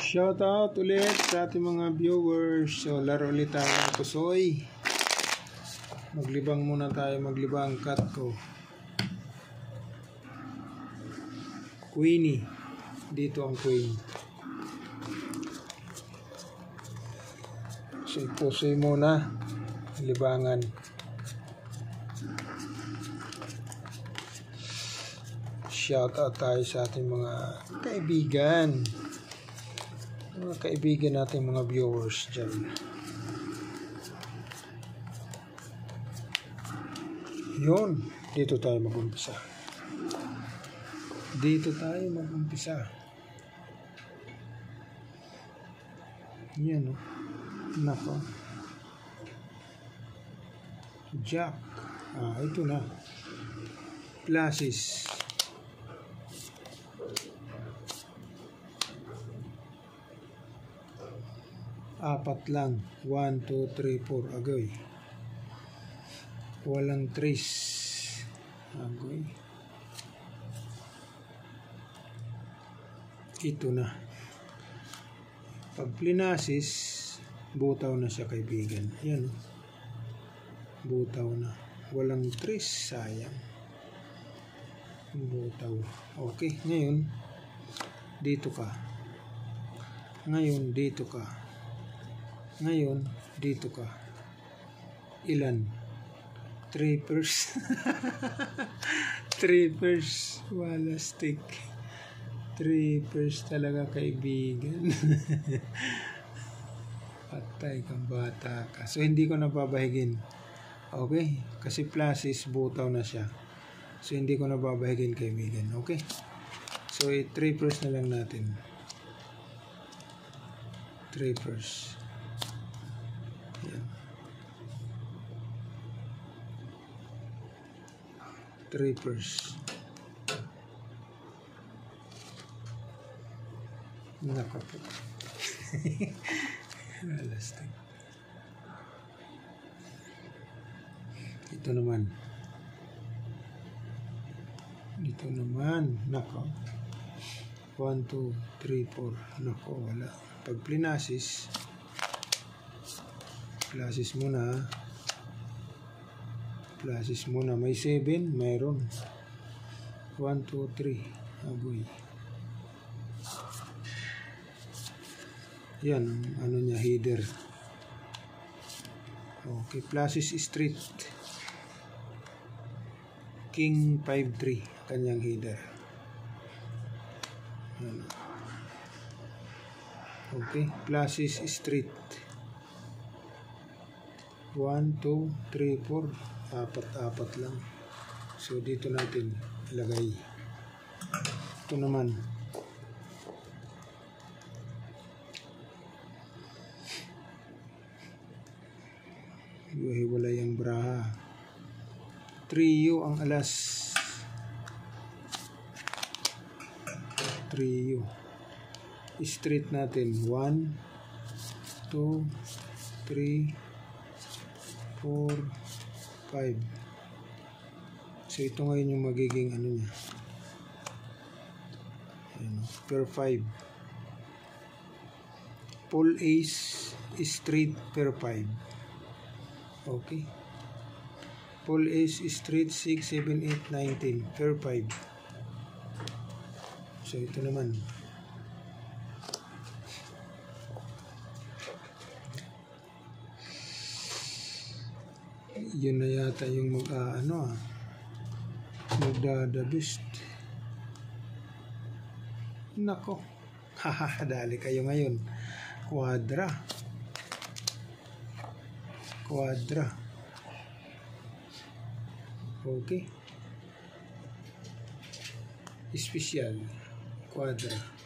Shout out ulit sa ating mga viewers. So, laro ulit tayo ng Pusoy. Maglibang muna tayo, maglibang cut ko. Queenie. Dito ang Queen. So, Pusoy muna. Libangan. Shout out tayo sa ating mga kaibigan. Mga kaibigan natin, mga viewers dyan. Yun, dito tayo mag-umpisa. Yan o. Nako. Jack. Ito na. Classes. Apat lang. 1, 2, 3, 4. Agoy. Walang trace. Agoy. Ito na. Pag plinasis, butaw na siya, kaibigan. Yan. Butaw na. Walang trace. Sayang. Butaw. Okay. Ngayon, dito ka. Ngayon, dito ka. Ilan? 3 pairs. 3 pairs. Wala stick. 3 pairs talaga, kaibigan. Patay kang bata ka. So, hindi ko nababahigin. Okay? Kasi pluses, butaw na siya. So, hindi ko nababahigin, kaibigan. Okay? So, 3 pairs na lang natin. 3 pairs. Yan. 3 pairs. Nako po. Alastig. Ito naman. Nako. 1, 2, 3, 4. Nako, wala. Pag plinasis, muna. May 7, mayroon. 1, 2, 3. Aboy. Yan, ano niya, header. Okay, pluses straight. King 5-3, kanyang header. Yan. Okay, pluses straight. 1, 2, 3, 4. Apat lang. So, dito natin ilagay. Ito naman. Hiwalay ang braha. 3U ang alas. 3U. Straight natin. 1, 2, 3, 4, 5. So, ito ngayon yung magiging ano niya. Ayan, per 5. Full ace, straight per 5. Okay. Full ace, straight 6, 7, 8, 19 per 5. So, ito naman. Yun na yata yung magdadabist. Nako. Haha, dali kayo ngayon. Quadra. Okay. Special. Quadra.